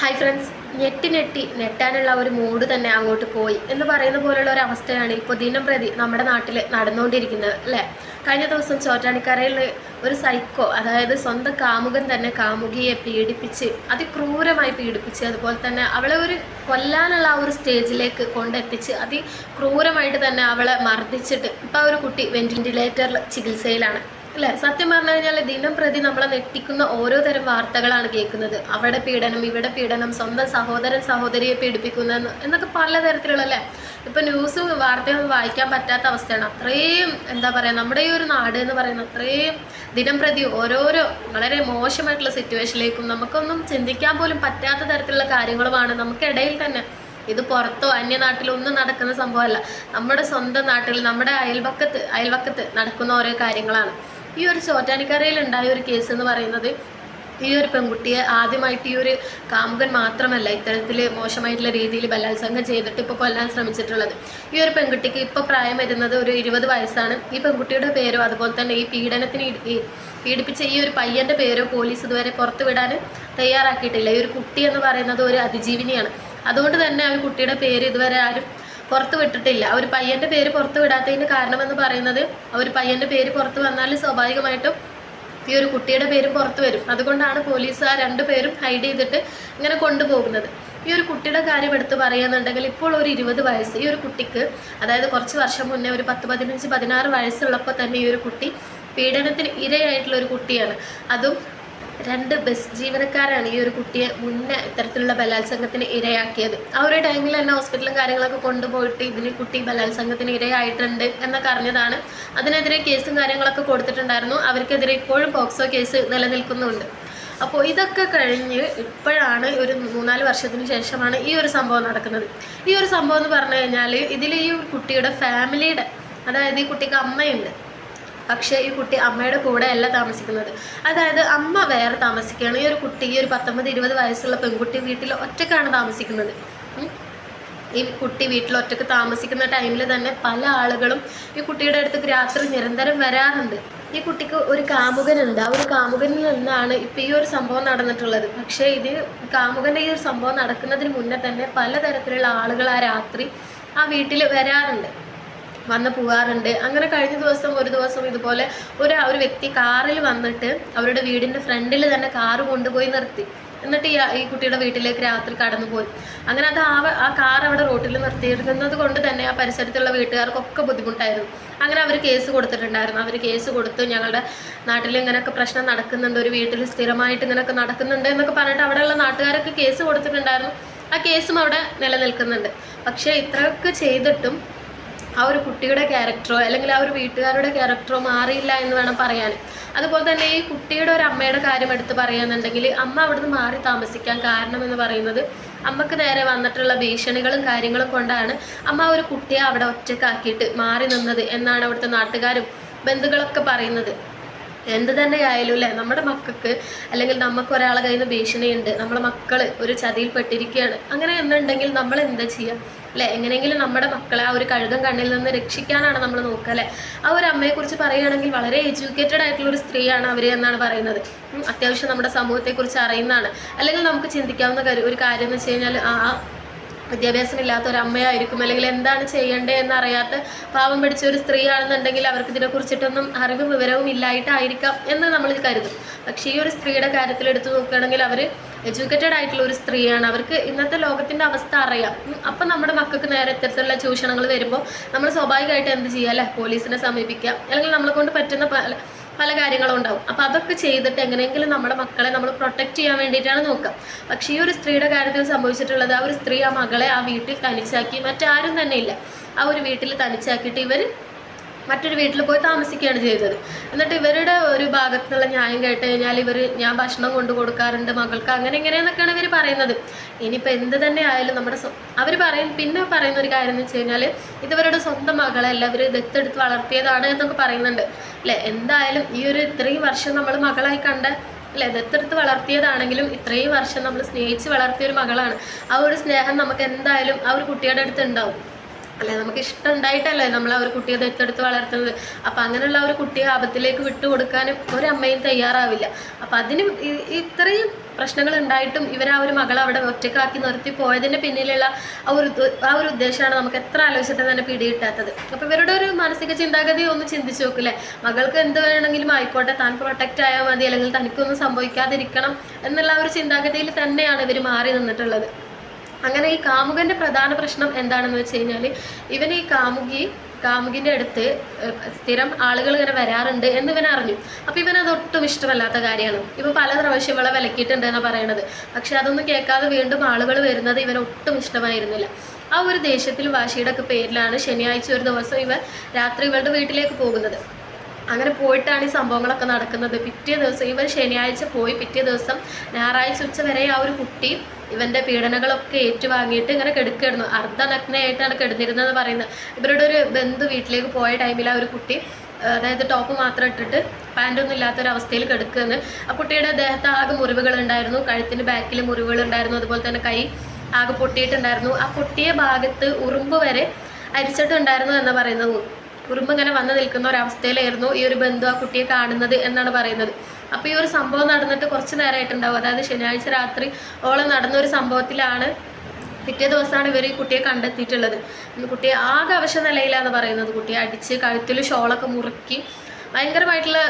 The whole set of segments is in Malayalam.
ഹായ് ഫ്രണ്ട്സ്, നെട്ടാനുള്ള ഒരു മൂഡ് തന്നെ അങ്ങോട്ട് പോയി എന്ന് പറയുന്ന പോലുള്ള ഒരു അവസ്ഥയാണ് ഇപ്പോൾ ദിനം പ്രതി നമ്മുടെ നാട്ടിൽ നടന്നുകൊണ്ടിരിക്കുന്നത് അല്ലേ. കഴിഞ്ഞ ദിവസം ചോറ്റാനിക്കരയിൽ ഒരു സൈക്കോ, അതായത് സ്വന്തം കാമുകൻ തന്നെ കാമുകിയെ പീഡിപ്പിച്ച് അതിക്രൂരമായി പീഡിപ്പിച്ച്, അതുപോലെ തന്നെ അവളെ ഒരു കൊല്ലാനുള്ള ആ ഒരു സ്റ്റേജിലേക്ക് കൊണ്ടെത്തിച്ച് അതിക്രൂരമായിട്ട് തന്നെ അവളെ മർദ്ദിച്ചിട്ട് ഇപ്പോൾ ഒരു കുട്ടി വെന്റിലേറ്ററിൽ ചികിത്സയിലാണ് അല്ലേ. സത്യം പറഞ്ഞു കഴിഞ്ഞാൽ ദിനം പ്രതി നമ്മളെ നെട്ടിക്കുന്ന ഓരോ തരം വാർത്തകളാണ് കേൾക്കുന്നത്. അവിടെ പീഡനം, ഇവിടെ പീഡനം, സ്വന്തം സഹോദരിയെ പീഡിപ്പിക്കുന്ന എന്നൊക്കെ പലതരത്തിലുള്ള അല്ലേ. ഇപ്പം ന്യൂസും വാർത്തയൊന്നും വായിക്കാൻ പറ്റാത്ത അവസ്ഥയാണ്. അത്രയും എന്താ പറയുക, നമ്മുടെ ഈ ഒരു നാട് എന്ന് പറയുന്നത് അത്രയും ദിനം പ്രതി ഓരോരോ വളരെ മോശമായിട്ടുള്ള സിറ്റുവേഷനിലേക്കും നമുക്കൊന്നും ചിന്തിക്കാൻ പോലും പറ്റാത്ത തരത്തിലുള്ള കാര്യങ്ങളുമാണ് നമുക്കിടയിൽ തന്നെ. ഇത് പുറത്തോ അന്യനാട്ടിലോ ഒന്നും നടക്കുന്ന സംഭവമല്ല, നമ്മുടെ സ്വന്തം നാട്ടിൽ നമ്മുടെ അയൽവക്കത്ത് നടക്കുന്ന ഓരോ കാര്യങ്ങളാണ്. ഈ ഒരു ചോറ്റാനിക്കരയിൽ ഉണ്ടായ ഒരു കേസ് എന്ന് പറയുന്നത്, ഈ ഒരു പെൺകുട്ടിയെ ആദ്യമായിട്ട് ഈ ഒരു കാമുകൻ മാത്രമല്ല ഇത്തരത്തിൽ മോശമായിട്ടുള്ള രീതിയിൽ ബലാത്സംഗം ചെയ്തിട്ട് ഇപ്പോൾ കൊല്ലാൻ ശ്രമിച്ചിട്ടുള്ളത്. ഈ ഒരു പെൺകുട്ടിക്ക് ഇപ്പോൾ പ്രായം വരുന്നത് ഒരു 20 വയസ്സാണ്. ഈ പെൺകുട്ടിയുടെ പേരോ അതുപോലെ തന്നെ ഈ പീഡിപ്പിച്ച ഈ ഒരു പയ്യൻ്റെ പേരോ പോലീസ് ഇതുവരെ പുറത്തു വിടാൻ തയ്യാറാക്കിയിട്ടില്ല. ഈ ഒരു കുട്ടി എന്ന് പറയുന്നത് ഒരു അതിജീവിനിയാണ്. അതുകൊണ്ട് തന്നെ ആ ഒരു കുട്ടിയുടെ പേര് ഇതുവരെ ആരും പുറത്ത് വിട്ടിട്ടില്ല. ആ ഒരു പയ്യൻ്റെ പേര് പുറത്ത് വിടാത്തതിന് കാരണമെന്ന് പറയുന്നത്, ആ ഒരു പയ്യൻ്റെ പേര് പുറത്ത് വന്നാൽ സ്വാഭാവികമായിട്ടും ഈ ഒരു കുട്ടിയുടെ പേരും പുറത്ത് വരും. അതുകൊണ്ടാണ് പോലീസ് ആ 2 പേരും ഹൈഡ് ചെയ്തിട്ട് ഇങ്ങനെ കൊണ്ടുപോകുന്നത്. ഈ ഒരു കുട്ടിയുടെ കാര്യം എടുത്ത് പറയുകയെന്നുണ്ടെങ്കിൽ ഇപ്പോൾ ഒരു 20 വയസ്സ് ഈ ഒരു കുട്ടിക്ക്, അതായത് കുറച്ച് വർഷം മുന്നേ ഒരു 10, 15, 16 വയസ്സുള്ളപ്പോൾ തന്നെ ഈ ഒരു കുട്ടി പീഡനത്തിന് ഇരയായിട്ടുള്ള ഒരു കുട്ടിയാണ്. അതും 2 ബസ് ജീവനക്കാരാണ് ഈ ഒരു കുട്ടിയെ മുന്നേ ഇത്തരത്തിലുള്ള ബലാത്സംഗത്തിന് ഇരയാക്കിയത്. ആ ഒരു ടൈമിൽ തന്നെ ഹോസ്പിറ്റലും കാര്യങ്ങളൊക്കെ കൊണ്ടുപോയിട്ട് ഇതിന് കുട്ടി ബലാത്സംഗത്തിന് ഇരയായിട്ടുണ്ട് എന്നൊക്കെ അറിഞ്ഞതാണ്. അതിനെതിരെ കേസും കാര്യങ്ങളൊക്കെ കൊടുത്തിട്ടുണ്ടായിരുന്നു. അവർക്കെതിരെ ഇപ്പോഴും പോക്സോ കേസ് നിലനിൽക്കുന്നുണ്ട്. അപ്പോൾ ഇതൊക്കെ കഴിഞ്ഞ് ഇപ്പോഴാണ് ഒരു 3-4 വർഷത്തിന് ശേഷമാണ് ഈ ഒരു സംഭവം നടക്കുന്നത്. ഈ ഒരു സംഭവം എന്ന് പറഞ്ഞു കഴിഞ്ഞാൽ ഇതിൽ ഈ കുട്ടിയുടെ ഫാമിലിയുടെ, അതായത് ഈ കുട്ടിക്ക് അമ്മയുണ്ട്, പക്ഷേ ഈ കുട്ടി അമ്മയുടെ കൂടെ അല്ല താമസിക്കുന്നത്. അതായത് അമ്മ വേറെ താമസിക്കുകയാണ്. ഈ ഒരു കുട്ടി, ഈ ഒരു 19-20 വയസ്സുള്ള പെൺകുട്ടി വീട്ടിൽ ഒറ്റക്കാണ് താമസിക്കുന്നത്. ഈ കുട്ടി വീട്ടിൽ ഒറ്റക്ക് താമസിക്കുന്ന ടൈമിൽ തന്നെ പല ആളുകളും ഈ കുട്ടിയുടെ അടുത്തേക്ക് രാത്രി നിരന്തരം വരാറുണ്ട്. ഈ കുട്ടിക്ക് ഒരു കാമുകനുണ്ട്. ആ ഒരു കാമുകനിൽ നിന്നാണ് ഇപ്പം ഈ ഒരു സംഭവം നടന്നിട്ടുള്ളത്. പക്ഷേ കാമുകൻ്റെ ഈ ഒരു സംഭവം നടക്കുന്നതിന് മുന്നേ തന്നെ പലതരത്തിലുള്ള ആളുകൾ ആ രാത്രി ആ വീട്ടിൽ വരാറുണ്ട്, വന്ന് പോകാറുണ്ട്. അങ്ങനെ കഴിഞ്ഞ ഒരു ദിവസം ഇതുപോലെ ഒരു വ്യക്തി കാറിൽ വന്നിട്ട് അവരുടെ വീടിൻ്റെ ഫ്രണ്ടിൽ തന്നെ കാറ് കൊണ്ടുപോയി നിർത്തി. എന്നിട്ട് ഈ കുട്ടിയുടെ വീട്ടിലേക്ക് രാത്രി കടന്നുപോയി. അങ്ങനെ ആ കാർ അവിടെ റോട്ടിൽ നിർത്തിയിരുന്നത് കൊണ്ട് തന്നെ ആ പരിസരത്തുള്ള വീട്ടുകാർക്കൊക്കെ ബുദ്ധിമുട്ടായിരുന്നു. അങ്ങനെ അവർ കേസ് കൊടുത്തിട്ടുണ്ടായിരുന്നു. അവർ കേസ് കൊടുത്ത് ഞങ്ങളുടെ നാട്ടിൽ ഇങ്ങനെയൊക്കെ പ്രശ്നം നടക്കുന്നുണ്ട്, ഒരു വീട്ടിൽ സ്ഥിരമായിട്ട് ഇങ്ങനെയൊക്കെ നടക്കുന്നുണ്ട് എന്നൊക്കെ പറഞ്ഞിട്ട് അവിടെയുള്ള നാട്ടുകാരൊക്കെ കേസ് കൊടുത്തിട്ടുണ്ടായിരുന്നു. ആ കേസും അവിടെ നിലനിൽക്കുന്നുണ്ട്. പക്ഷേ ഇത്രയൊക്കെ ചെയ്തിട്ടും ആ ഒരു കുട്ടിയുടെ ക്യാരക്ടറോ അല്ലെങ്കിൽ ആ ഒരു വീട്ടുകാരുടെ ക്യാരക്ടറോ മാറിയില്ല എന്ന് വേണം പറയാൻ. അതുപോലെ തന്നെ ഈ കുട്ടിയുടെ ഒരു അമ്മയുടെ കാര്യം എടുത്ത് പറയുകയെന്നുണ്ടെങ്കിൽ, അമ്മ അവിടുന്ന് മാറി താമസിക്കാൻ കാരണം എന്ന് പറയുന്നത് അമ്മക്ക് നേരെ വന്നിട്ടുള്ള ഭീഷണികളും കാര്യങ്ങളും കൊണ്ടാണ് അമ്മ ഒരു കുട്ടിയെ അവിടെ ഒറ്റക്കാക്കിയിട്ട് മാറി നിന്നത് എന്നാണ് അവിടുത്തെ നാട്ടുകാരും ബന്ധുക്കളൊക്കെ പറയുന്നത്. എന്ത് തന്നെ ആയാലും അല്ലേ, നമ്മുടെ മക്കൾക്ക് അല്ലെങ്കിൽ നമുക്ക് ഒരാളെ കയ്യിൽ നിന്ന് ഭീഷണിയുണ്ട്, നമ്മുടെ മക്കൾ ഒരു ചതിയിൽപ്പെട്ടിരിക്കുകയാണ്, അങ്ങനെ എന്നുണ്ടെങ്കിൽ നമ്മൾ എന്താ ചെയ്യുക അല്ലേ? എങ്ങനെയെങ്കിലും നമ്മുടെ മക്കളെ ആ ഒരു കഴുകൻ കണ്ണിൽ നിന്ന് രക്ഷിക്കാനാണ് നമ്മൾ നോക്കുക അല്ലേ. ആ ഒരു അമ്മയെക്കുറിച്ച് പറയുകയാണെങ്കിൽ വളരെ എഡ്യൂക്കേറ്റഡ് ആയിട്ടുള്ള ഒരു സ്ത്രീയാണ് അവർ എന്നാണ് പറയുന്നത്. അത്യാവശ്യം നമ്മുടെ സമൂഹത്തെക്കുറിച്ച് അറിയുന്നതാണ്. അല്ലെങ്കിൽ നമുക്ക് ചിന്തിക്കാവുന്ന ഒരു കാര്യം എന്ന് വെച്ച് കഴിഞ്ഞാൽ, വിദ്യാഭ്യാസം ഇല്ലാത്ത ഒരു അമ്മയായിരിക്കും, അല്ലെങ്കിൽ എന്താണ് ചെയ്യേണ്ടത് എന്നറിയാത്ത പാവം പിടിച്ച ഒരു സ്ത്രീ ആണെന്നുണ്ടെങ്കിൽ അവർക്ക് ഇതിനെക്കുറിച്ചിട്ടൊന്നും അറിവും വിവരവും ഇല്ലായിട്ടായിരിക്കാം എന്ന് നമ്മൾ കരുതും. പക്ഷേ ഈ ഒരു സ്ത്രീയുടെ കാര്യത്തിൽ എടുത്തു നോക്കുകയാണെങ്കിൽ അവർ എഡ്യൂക്കേറ്റഡ് ആയിട്ടുള്ള ഒരു സ്ത്രീയാണ്. അവർക്ക് ഇന്നത്തെ ലോകത്തിൻ്റെ അവസ്ഥ അറിയാം. അപ്പം നമ്മുടെ മക്കൾക്ക് നേരെ ഇത്തരത്തിലുള്ള ചൂഷണങ്ങൾ വരുമ്പോൾ നമ്മൾ സ്വാഭാവികമായിട്ട് എന്ത് ചെയ്യുക അല്ലേ, പോലീസിനെ സമീപിക്കുക, അല്ലെങ്കിൽ നമ്മളെ കൊണ്ട് പറ്റുന്ന പല കാര്യങ്ങളും ഉണ്ടാവും. അപ്പോൾ അതൊക്കെ ചെയ്തിട്ട് എങ്ങനെയെങ്കിലും നമ്മുടെ മക്കളെ നമ്മൾ പ്രൊട്ടക്റ്റ് ചെയ്യാൻ വേണ്ടിയിട്ടാണ് നോക്കുക. പക്ഷേ ഈ ഒരു സ്ത്രീയുടെ കാര്യത്തിൽ സംഭവിച്ചിട്ടുള്ളത്, ആ ഒരു സ്ത്രീ ആ മകളെ ആ വീട്ടിൽ തനിച്ചാക്കി, മറ്റാരും തന്നെ ഇല്ല, ആ ഒരു വീട്ടിൽ തനിച്ചാക്കിയിട്ട് ഇവർ മറ്റൊരു വീട്ടിൽ പോയി താമസിക്കുകയാണ് ചെയ്തത്. എന്നിട്ട് ഇവരുടെ ഒരു ഭാഗത്തുനിന്നുള്ള ന്യായം കേട്ട് കഴിഞ്ഞാൽ ഞാൻ ഭക്ഷണം കൊണ്ടു കൊടുക്കാറുണ്ട് മകൾക്ക്, അങ്ങനെ ഇങ്ങനെയെന്നൊക്കെയാണ് ഇവർ പറയുന്നത്. ഇനിയിപ്പോൾ എന്ത് തന്നെ ആയാലും അവർ പിന്നെ പറയുന്ന ഒരു കാര്യം എന്ന് വെച്ച് കഴിഞ്ഞാൽ, ഇവരുടെ സ്വന്തം മകളല്ല, ഇവർ ദത്തെടുത്ത് വളർത്തിയതാണ് എന്നൊക്കെ പറയുന്നുണ്ട് അല്ലേ. എന്തായാലും ഈ ഒരു ഇത്രയും വർഷം നമ്മൾ മകളായി കണ്ട അല്ലേ, ദത്തെടുത്ത് വളർത്തിയതാണെങ്കിലും ഇത്രയും വർഷം നമ്മൾ സ്നേഹിച്ച് വളർത്തിയൊരു മകളാണ്. ആ ഒരു സ്നേഹം നമുക്ക് എന്തായാലും ആ ഒരു കുട്ടിയുടെ അടുത്ത് ഉണ്ടാവും അല്ലേ. നമുക്ക് ഇഷ്ടം ഉണ്ടായിട്ടല്ലേ നമ്മൾ ആ ഒരു കുട്ടിയെ ദത്തെടുത്ത് വളർത്തുന്നത്. അപ്പം അങ്ങനെയുള്ള ഒരു കുട്ടിയെ ആപത്തിലേക്ക് വിട്ടുകൊടുക്കാനും ഒരമ്മയും തയ്യാറാവില്ല. അപ്പം അതിനും ഇത്രയും പ്രശ്നങ്ങൾ ഉണ്ടായിട്ടും ഇവർ ആ ഒരു മകളെ അവിടെ ഒറ്റക്കാക്കി നിർത്തി പോയതിൻ്റെ പിന്നിലുള്ള ആ ഒരു ഉദ്ദേശമാണ് നമുക്ക് എത്ര ആലോചിച്ചിട്ട് തന്നെ പിടികിട്ടാത്തത്. അപ്പോൾ ഇവരുടെ ഒരു മാനസിക ചിന്താഗതി ഒന്ന് ചിന്തിച്ച് നോക്കില്ലേ, മകൾക്ക് എന്ത് വേണമെങ്കിലും ആയിക്കോട്ടെ, താൻ പ്രൊട്ടക്റ്റ് ആയാൽ മതി, അല്ലെങ്കിൽ തനിക്കൊന്നും സംഭവിക്കാതിരിക്കണം എന്നുള്ള ഒരു ചിന്താഗതിയിൽ തന്നെയാണ് ഇവർ മാറി നിന്നിട്ടുള്ളത്. അങ്ങനെ ഈ കാമുകൻ്റെ പ്രധാന പ്രശ്നം എന്താണെന്ന് വെച്ച് കഴിഞ്ഞാൽ, ഇവൻ ഈ കാമുകിൻ്റെ അടുത്ത് സ്ഥിരം ആളുകൾ ഇങ്ങനെ വരാറുണ്ട് എന്ന് ഇവൻ അറിഞ്ഞു. അപ്പോൾ ഇവനത് ഒട്ടും ഇഷ്ടമല്ലാത്ത കാര്യമാണ്. ഇവ പല പ്രാവശ്യം ഇവളെ വിലക്കിയിട്ടുണ്ട് എന്നാണ് പറയണത്. പക്ഷെ അതൊന്നും കേൾക്കാതെ വീണ്ടും ആളുകൾ വരുന്നത് ഇവൻ ഒട്ടും ഇഷ്ടമായിരുന്നില്ല. ആ ഒരു ദേഷ്യത്തിൽ വാശിയുടെ ഒക്കെ പേരിലാണ് ശനിയാഴ്ച ഒരു ദിവസം ഇവൻ രാത്രി ഇവളുടെ വീട്ടിലേക്ക് പോകുന്നത്. അങ്ങനെ പോയിട്ടാണ് ഈ സംഭവങ്ങളൊക്കെ നടക്കുന്നത്. പിറ്റേ ദിവസം ഇവൻ ശനിയാഴ്ച പോയി, പിറ്റേ ദിവസം ഞായറാഴ്ച ഉച്ച വരെ ആ ഒരു കുട്ടി ഇവൻ്റെ പീഡനങ്ങളൊക്കെ ഏറ്റുവാങ്ങിയിട്ട് ഇങ്ങനെ കെടുക്കായിരുന്നു. അർദ്ധനഗ്നയായിട്ടാണ് കിടന്നിരുന്നതെന്ന് പറയുന്നത്. ഇവരുടെ ഒരു ബന്ധു വീട്ടിലേക്ക് പോയ ടൈമിൽ ആ ഒരു കുട്ടി, അതായത് ടോപ്പ് മാത്രം ഇട്ടിട്ട് പാൻറ്റൊന്നും ഇല്ലാത്തൊരവസ്ഥയിൽ കിടക്കുകയെന്ന്. ആ കുട്ടിയുടെ ദേഹത്ത് ആകെ മുറിവുകളുണ്ടായിരുന്നു, കഴുത്തിൻ്റെ ബാക്കിൽ മുറിവുകളുണ്ടായിരുന്നു, അതുപോലെ തന്നെ കൈ ആകെ പൊട്ടിയിട്ടുണ്ടായിരുന്നു. ആ പൊട്ടിയ ഭാഗത്ത് ഉറുമ്പ് വരെ അരിച്ചിട്ടുണ്ടായിരുന്നു എന്ന് പറയുന്നത്. ഉറുമ്പ് ഇങ്ങനെ വന്ന് നിൽക്കുന്ന ഒരവസ്ഥയിലായിരുന്നു ഈ ഒരു ബന്ധു ആ കുട്ടിയെ കാണുന്നത് എന്നാണ് പറയുന്നത്. അപ്പോൾ ഈ ഒരു സംഭവം നടന്നിട്ട് കുറച്ച് നേരമായിട്ടുണ്ടാവും, അതായത് ശനിയാഴ്ച രാത്രി ഓളം നടന്നൊരു സംഭവത്തിലാണ് പിറ്റേ ദിവസമാണ് ഇവർ ഈ കുട്ടിയെ കണ്ടെത്തിയിട്ടുള്ളത്. കുട്ടിയെ ആകെ അവശ നിലയിലാന്ന് പറയുന്നത്. കുട്ടിയെ അടിച്ച് കഴുത്തിൽ ഷോളൊക്കെ മുറുക്കി ഭയങ്കരമായിട്ടുള്ള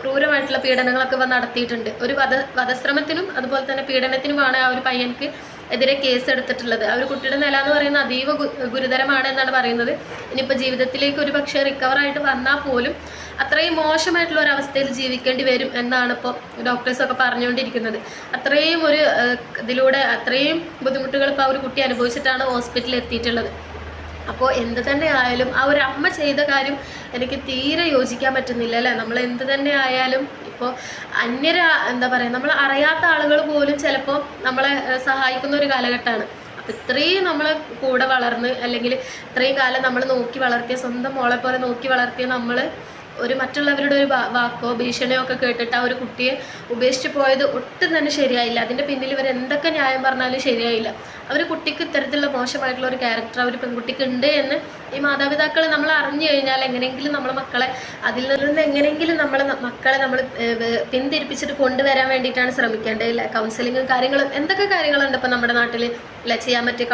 ക്രൂരമായിട്ടുള്ള പീഡനങ്ങളൊക്കെ ഇവ നടത്തിയിട്ടുണ്ട്. ഒരു വധശ്രമത്തിനും അതുപോലെ തന്നെ പീഡനത്തിനുമാണ് ആ ഒരു പയ്യൻക്ക് എതിരെ കേസ് എടുത്തിട്ടുള്ളത്. ആ ഒരു കുട്ടിയുടെ നില എന്ന് പറയുന്നത് അതീവ ഗുരുതരമാണ് എന്നാണ് പറയുന്നത്. ഇനിയിപ്പോൾ ജീവിതത്തിലേക്ക് ഒരു പക്ഷേ റിക്കവറായിട്ട് വന്നാൽ പോലും അത്രയും മോശമായിട്ടുള്ള ഒരു അവസ്ഥയിൽ ജീവിക്കേണ്ടി വരും എന്നാണ് ഇപ്പോൾ ഡോക്ടേഴ്സൊക്കെ പറഞ്ഞുകൊണ്ടിരിക്കുന്നത്. അത്രയും ഒരു ഇതിലൂടെ അത്രയും ബുദ്ധിമുട്ടുകൾ ഇപ്പോൾ ആ ഒരു കുട്ടി അനുഭവിച്ചിട്ടാണ് ഹോസ്പിറ്റലിൽ എത്തിയിട്ടുള്ളത്. അപ്പോൾ എന്ത് തന്നെ ആയാലും ആ ഒരു അമ്മ ചെയ്ത കാര്യം എനിക്ക് തീരെ യോജിക്കാൻ പറ്റുന്നില്ല അല്ലേ. നമ്മൾ എന്ത് തന്നെ ആയാലും ഇപ്പോൾ എന്താ പറയുക, നമ്മൾ അറിയാത്ത ആളുകൾ പോലും ചിലപ്പോൾ നമ്മളെ സഹായിക്കുന്ന ഒരു കാലഘട്ടമാണ്. അപ്പോൾ ഇത്രയും നമ്മളെ കൂടെ വളർന്ന്, അല്ലെങ്കിൽ ഇത്രയും കാലം നമ്മൾ നോക്കി വളർത്തിയ, സ്വന്തം മോളെ പോലെ നോക്കി വളർത്തിയ നമ്മൾ ഒരു മറ്റുള്ളവരുടെ ഒരു വാക്കോ ഭീഷണിയോ ഒക്കെ കേട്ടിട്ട് ആ ഒരു കുട്ടിയെ ഉപേക്ഷിച്ച് പോയത് ഒട്ടും തന്നെ ശരിയായില്ല. അതിൻ്റെ പിന്നിൽ ഇവർ എന്തൊക്കെ ന്യായം പറഞ്ഞാലും ശരിയായില്ല. അവർ കുട്ടിക്ക് ഇത്തരത്തിലുള്ള മോശമായിട്ടുള്ള ഒരു ക്യാരക്ടർ ആ ഒരു പെൺകുട്ടിക്ക് ഉണ്ട് എന്ന് ഈ മാതാപിതാക്കൾ നമ്മൾ അറിഞ്ഞു കഴിഞ്ഞാൽ എങ്ങനെയെങ്കിലും നമ്മളെ മക്കളെ അതിൽ നിന്ന് എങ്ങനെയെങ്കിലും മക്കളെ നമ്മൾ പിന്തിരിപ്പിച്ചിട്ട് കൊണ്ടുവരാൻ വേണ്ടിയിട്ടാണ് ശ്രമിക്കേണ്ടത്. ഇല്ല, കൗൺസിലിങ്ങും കാര്യങ്ങളും എന്തൊക്കെ കാര്യങ്ങളുണ്ട് ഇപ്പോൾ നമ്മുടെ നാട്ടിൽ അല്ല ചെയ്യാൻ പറ്റിയ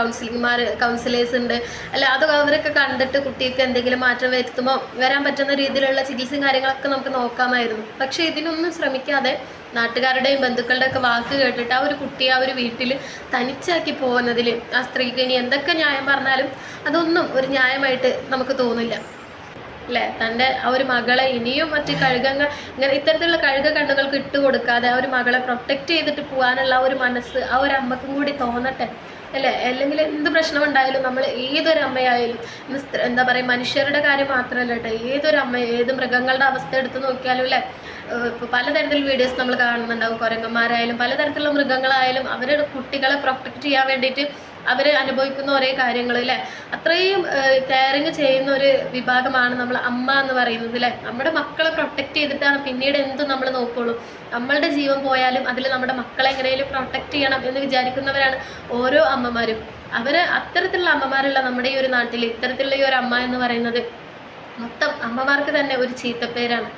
കൗൺസിലേഴ്സ് ഉണ്ട് അല്ല. അത് അവരൊക്കെ കണ്ടിട്ട് കുട്ടിക്ക് എന്തെങ്കിലും മാറ്റം വരുത്തുമോ വരാൻ പറ്റുന്ന രീതിയിലുള്ള ചികിത്സയും കാര്യങ്ങളൊക്കെ നമുക്ക് നോക്കാമായിരുന്നു. പക്ഷേ ഇതിനൊന്നും ശ്രമിക്കാതെ നാട്ടുകാരുടെയും ബന്ധുക്കളുടെ ഒക്കെ വാക്ക് കേട്ടിട്ട് ആ ഒരു കുട്ടിയെ ആ ഒരു വീട്ടിൽ തനിച്ചാക്കി പോകുന്നതിൽ ആ സ്ത്രീക്ക് ഇനി എന്തൊക്കെ ന്യായം പറഞ്ഞാലും അതൊന്നും ഒരു ന്യായമായിട്ട് നമുക്ക് തോന്നില്ല അല്ലേ. തൻ്റെ ആ ഒരു മകളെ ഇനിയും മറ്റ് ഇങ്ങനെ ഇത്തരത്തിലുള്ള കഴുക കണ്ണുകൾക്ക് ഇട്ട് കൊടുക്കാതെ ആ ഒരു മകളെ പ്രൊട്ടക്റ്റ് ചെയ്തിട്ട് പോകാനുള്ള ഒരു മനസ്സ് ആ ഒരു അമ്മക്കും കൂടി തോന്നട്ടെ അല്ലേ. അല്ലെങ്കിൽ എന്ത് പ്രശ്നമുണ്ടായാലും നമ്മൾ ഏതൊരു അമ്മയായാലും എന്താ പറയുക, മനുഷ്യരുടെ കാര്യം മാത്രമല്ല കേട്ടോ, ഏതൊരു അമ്മ ഏത് മൃഗങ്ങളുടെ അവസ്ഥ എടുത്ത് നോക്കിയാലും അല്ലേ. ഇപ്പോൾ പലതരത്തിലുള്ള വീഡിയോസ് നമ്മൾ കാണുന്നുണ്ടാവും. കുരങ്ങന്മാരായാലും പലതരത്തിലുള്ള മൃഗങ്ങളായാലും അവരുടെ കുട്ടികളെ പ്രൊട്ടക്റ്റ് ചെയ്യാൻ വേണ്ടിയിട്ട് അവർ അനുഭവിക്കുന്ന ഒരേ കാര്യങ്ങൾ അല്ലേ. അത്രയും കെയറിങ് ചെയ്യുന്ന ഒരു വിഭാഗമാണ് നമ്മൾ അമ്മ എന്ന് പറയുന്നത് അല്ലേ. നമ്മുടെ മക്കളെ പ്രൊട്ടക്റ്റ് ചെയ്തിട്ടാണ് പിന്നീട് എന്തും നമ്മൾ നോക്കുള്ളൂ. നമ്മളുടെ ജീവൻ പോയാലും അതിൽ നമ്മുടെ മക്കളെ എങ്ങനെയും പ്രൊട്ടക്റ്റ് ചെയ്യണം എന്ന് വിചാരിക്കുന്നവരാണ് ഓരോ അമ്മമാരും. അത്തരത്തിലുള്ള അമ്മമാരുള്ള നമ്മുടെ ഈ ഒരു നാട്ടിൽ ഇത്തരത്തിലുള്ള ഈ ഒരു അമ്മ എന്ന് പറയുന്നത് മൊത്തം അമ്മമാർക്ക് തന്നെ ഒരു ചീത്തപ്പേരാണ്.